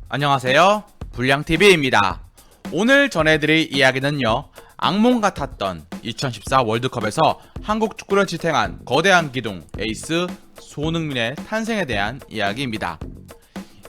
안녕하세요, 불량TV입니다. 오늘 전해드릴 이야기는요, 악몽 같았던 2014 월드컵에서 한국 축구를 지탱한 거대한 기둥 에이스 손흥민의 탄생에 대한 이야기입니다.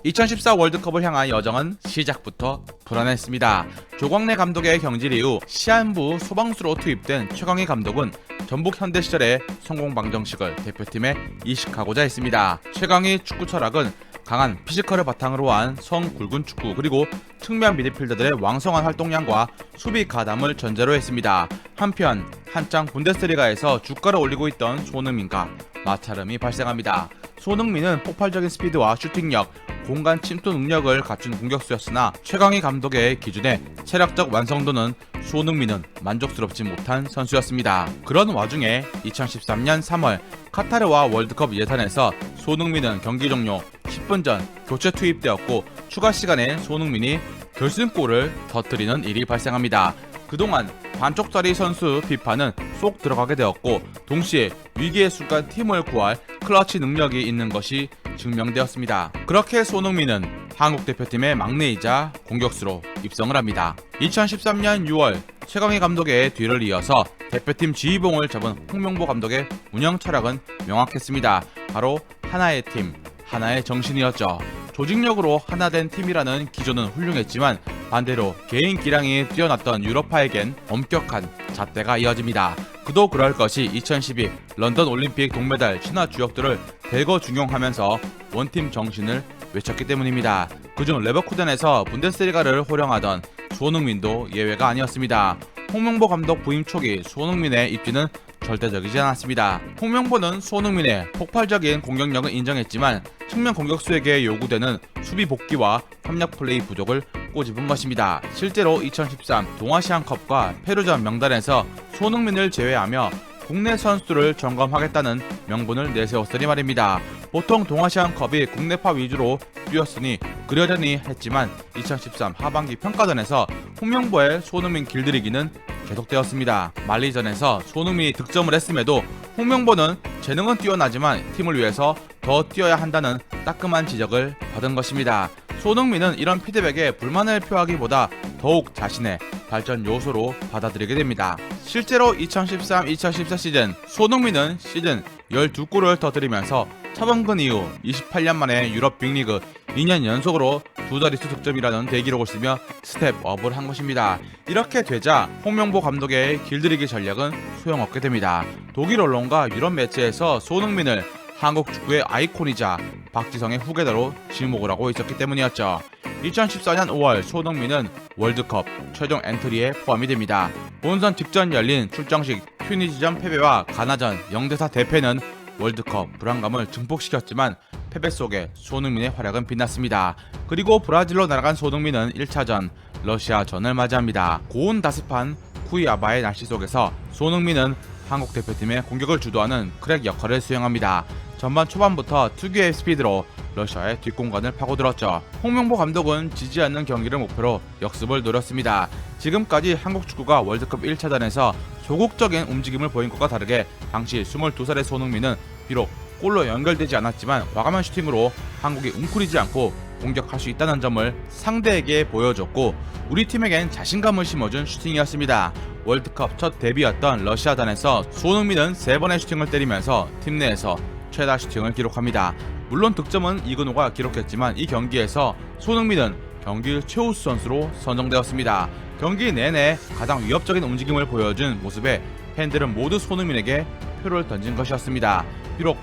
2014 월드컵을 향한 여정은 시작부터 불안했습니다. 조광래 감독의 경질 이후 시한부 소방수로 투입된 최광희 감독은 전북 현대 시절의 성공 방정식을 대표팀에 이식하고자 했습니다. 최광희 축구 철학은 강한 피지컬을 바탕으로 한 성굵은 축구, 그리고 측면 미드필더들의 왕성한 활동량과 수비 가담을 전제로 했습니다. 한편 한창 분데스리가에서 주가를 올리고 있던 손흥민과 마찰음이 발생합니다. 손흥민은 폭발적인 스피드와 슈팅력, 공간 침투 능력을 갖춘 공격수였으나 최광희 감독의 기준에 체력적 완성도는 손흥민은 만족스럽지 못한 선수였습니다. 그런 와중에 2013년 3월 카타르와 월드컵 예선에서 손흥민은 경기 종료 10분 전 교체 투입되었고, 추가 시간에 손흥민이 결승골을 터뜨리는 일이 발생합니다. 그동안 반쪽짜리 선수 비판은 쏙 들어가게 되었고, 동시에 위기의 순간 팀을 구할 클러치 능력이 있는 것이 증명되었습니다. 그렇게 손흥민은 한국 대표팀의 막내이자 공격수로 입성을 합니다. 2013년 6월 최광희 감독의 뒤를 이어서 대표팀 지휘봉을 잡은 홍명보 감독의 운영 철학은 명확했습니다. 바로 하나의 팀, 하나의 정신이었죠. 조직력으로 하나된 팀이라는 기조는 훌륭했지만 반대로 개인 기량이 뛰어났던 유럽파에겐 엄격한 잣대가 이어집니다. 그도 그럴 것이 2012 런던 올림픽 동메달 신화 주역들을 대거 중용하면서 원팀 정신을 외쳤기 때문입니다. 그중 레버쿠젠에서 분데스리가를 호령하던 손흥민도 예외가 아니었습니다. 홍명보 감독 부임 초기 손흥민의 입지는 절대적이지 않았습니다. 홍명보는 손흥민의 폭발적인 공격력을 인정했지만 측면 공격수에게 요구되는 수비 복귀와 협력 플레이 부족을 꼬집은 것입니다. 실제로 2013 동아시안컵과 페루전 명단에서 손흥민을 제외하며 국내 선수들을 점검하겠다는 명분을 내세웠으니 말입니다. 보통 동아시안컵이 국내파 위주로 뛰었으니 그러려니 했지만 2013 하반기 평가전에서 홍명보의 손흥민 길들이기는 계속되었습니다. 말리전에서 손흥민이 득점을 했음에도 홍명보는 재능은 뛰어나지만 팀을 위해서 더 뛰어야 한다는 따끔한 지적을 받은 것입니다. 손흥민은 이런 피드백에 불만을 표하기보다 더욱 자신의 발전 요소로 받아들이게 됩니다. 실제로 2013-2014 시즌 손흥민은 시즌 12골을 터뜨리면서 차범근 이후 28년 만에 유럽 빅리그 2년 연속으로 두 자릿수 득점이라는 대기록을 쓰며 스텝업을 한 것입니다. 이렇게 되자 홍명보 감독의 길들이기 전략은 소용없게 됩니다. 독일 언론과 유럽 매체에서 손흥민을 한국 축구의 아이콘이자 박지성의 후계자로 지목을 하고 있었기 때문이었죠. 2014년 5월 손흥민은 월드컵 최종 엔트리에 포함이 됩니다. 본선 직전 열린 출정식 튀니지전 패배와 가나전 0대4 대패는 월드컵 불안감을 증폭시켰지만 패배 속에 손흥민의 활약은 빛났습니다. 그리고 브라질로 날아간 손흥민은 1차전 러시아전을 맞이합니다. 고온 다습한 쿠이아바의 날씨 속에서 손흥민은 한국 대표팀의 공격을 주도하는 크랙 역할을 수행합니다. 전반 초반부터 특유의 스피드로 러시아의 뒷공간을 파고들었죠. 홍명보 감독은 지지 않는 경기를 목표로 역습을 노렸습니다. 지금까지 한국 축구가 월드컵 1차전에서 소극적인 움직임을 보인 것과 다르게 당시 22살의 손흥민은 비록 골로 연결되지 않았지만 과감한 슈팅으로 한국이 웅크리지 않고 공격할 수 있다는 점을 상대에게 보여줬고, 우리 팀에겐 자신감을 심어준 슈팅이었습니다. 월드컵 첫 데뷔였던 러시아전에서 손흥민은 3번의 슈팅을 때리면서 팀 내에서 최다 슈팅을 기록합니다. 물론 득점은 이근호가 기록했지만 이 경기에서 손흥민은 경기 최우수 선수로 선정되었습니다. 경기 내내 가장 위협적인 움직임을 보여준 모습에 팬들은 모두 손흥민에게 표를 던진 것이었습니다. 비록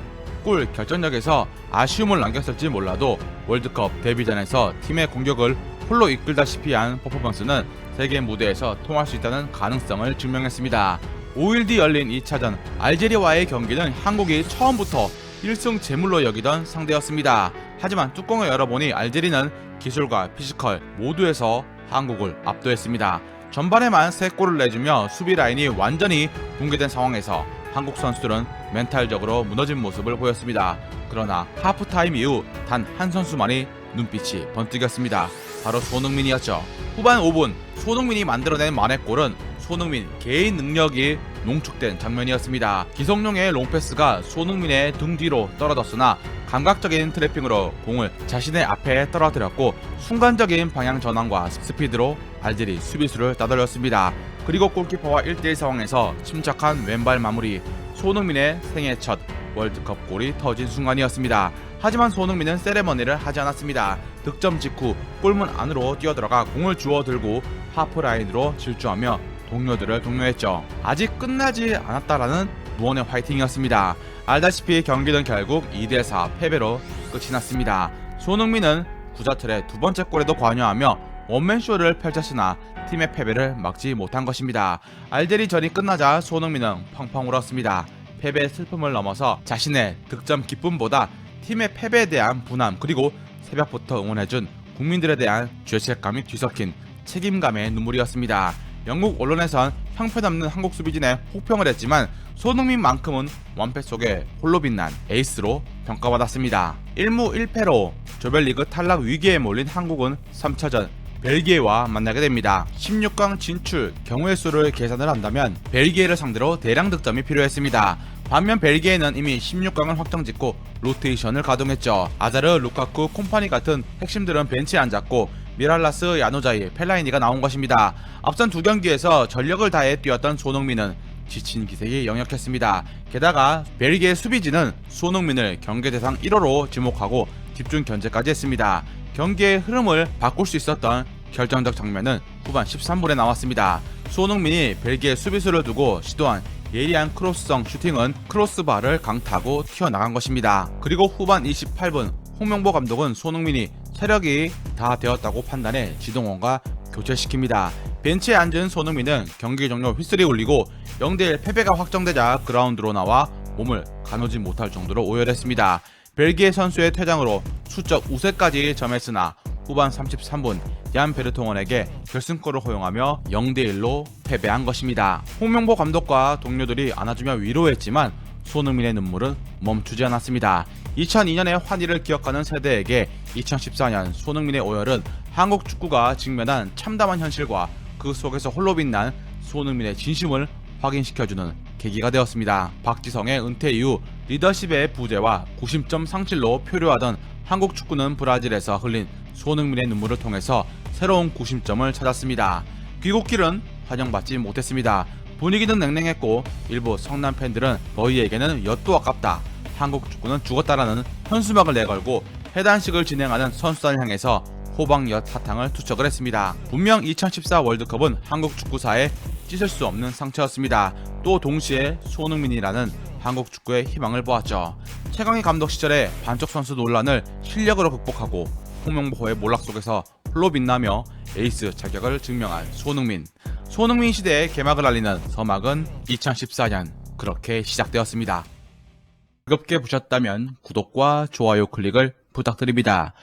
골 결정력에서 아쉬움을 남겼을지 몰라도 월드컵 데뷔전에서 팀의 공격을 홀로 이끌다시피 한 퍼포먼스는 세계 무대에서 통할 수 있다는 가능성을 증명했습니다. 5일 뒤 열린 2차전 알제리와의 경기는 한국이 처음부터 1승 제물로 여기던 상대였습니다. 하지만 뚜껑을 열어보니 알제리는 기술과 피지컬 모두에서 한국을 압도했습니다. 전반에만 3골을 내주며 수비 라인이 완전히 붕괴된 상황에서 한국 선수들은 멘탈적으로 무너진 모습을 보였습니다. 그러나 하프타임 이후 단 한 선수만이 눈빛이 번뜩였습니다. 바로 손흥민이었죠. 후반 5분 손흥민이 만들어낸 만회골은 손흥민 개인 능력이 농축된 장면이었습니다. 기성용의 롱패스가 손흥민의 등 뒤로 떨어졌으나 감각적인 트래핑으로 공을 자신의 앞에 떨어뜨렸고 순간적인 방향 전환과 스피드로 알들이 수비수를 따돌렸습니다. 그리고 골키퍼와 1대1 상황에서 침착한 왼발 마무리, 손흥민의 생애 첫 월드컵 골이 터진 순간이었습니다. 하지만 손흥민은 세레머니를 하지 않았습니다. 득점 직후 골문 안으로 뛰어들어가 공을 주워 들고 하프라인으로 질주하며 동료들을 독려했죠. 아직 끝나지 않았다라는 무언의 화이팅이었습니다. 알다시피 경기는 결국 2대4 패배로 끝이 났습니다. 손흥민은 구자틀의 두 번째 골에도 관여하며 원맨쇼를 펼쳤으나 팀의 패배를 막지 못한 것입니다. 알제리전이 끝나자 손흥민은 펑펑 울었습니다. 패배의 슬픔을 넘어서 자신의 득점 기쁨보다 팀의 패배에 대한 분함, 그리고 새벽부터 응원해준 국민들에 대한 죄책감이 뒤섞인 책임감의 눈물이었습니다. 영국 언론에선 형편없는 한국 수비진에 혹평을 했지만 손흥민만큼은 완패 속에 홀로 빛난 에이스로 평가받았습니다. 1무 1패로 조별리그 탈락 위기에 몰린 한국은 3차전 벨기에와 만나게 됩니다. 16강 진출 경우의 수를 계산을 한다면 벨기에를 상대로 대량 득점이 필요했습니다. 반면 벨기에는 이미 16강을 확정짓고 로테이션을 가동했죠. 아자르, 루카쿠, 콤파니 같은 핵심들은 벤치에 앉았고 미랄라스, 야노자이, 펠라이니가 나온 것입니다. 앞선 두 경기에서 전력을 다해 뛰었던 손흥민은 지친 기색이 역력했습니다. 게다가 벨기에 수비진은 손흥민을 경기 대상 1호로 지목하고 집중 견제까지 했습니다. 경기의 흐름을 바꿀 수 있었던 결정적 장면은 후반 13분에 나왔습니다. 손흥민이 벨기에 수비수를 두고 시도한 예리한 크로스성 슈팅은 크로스바를 강타하고 튀어나간 것입니다. 그리고 후반 28분 홍명보 감독은 손흥민이 체력이 다 되었다고 판단해 지동원과 교체시킵니다. 벤치에 앉은 손흥민은 경기 종료 휘슬이 울리고 0대1 패배가 확정되자 그라운드로 나와 몸을 가누지 못할 정도로 오열했습니다. 벨기에 선수의 퇴장으로 수적 우세까지 점했으나 후반 33분 얀 베르통원에게 결승골을 허용하며 0대1로 패배한 것입니다. 홍명보 감독과 동료들이 안아주며 위로했지만 손흥민의 눈물은 멈추지 않았습니다. 2002년의 환희를 기억하는 세대에게 2014년 손흥민의 오열은 한국 축구가 직면한 참담한 현실과 그 속에서 홀로 빛난 손흥민의 진심을 확인시켜주는 계기가 되었습니다. 박지성의 은퇴 이후 리더십의 부재와 구심점 상실로 표류하던 한국 축구는 브라질에서 흘린 손흥민의 눈물을 통해서 새로운 구심점을 찾았습니다. 귀국길은 환영받지 못했습니다. 분위기는 냉랭했고 일부 성남 팬들은 너희에게는 엿도 아깝다, 한국 축구는 죽었다라는 현수막을 내걸고 해단식을 진행하는 선수단을 향해서 호박엿 사탕을 투척을 했습니다. 분명 2014 월드컵은 한국 축구사에 찢을 수 없는 상처였습니다. 또 동시에 손흥민이라는 한국 축구의 희망을 보았죠. 최강희 감독 시절의 반쪽 선수 논란을 실력으로 극복하고 홍명보의 몰락 속에서 홀로 빛나며 에이스 자격을 증명한 손흥민. 손흥민 시대의 개막을 알리는 서막은 2014년 그렇게 시작되었습니다. 즐겁게 보셨다면 구독과 좋아요 클릭을 부탁드립니다.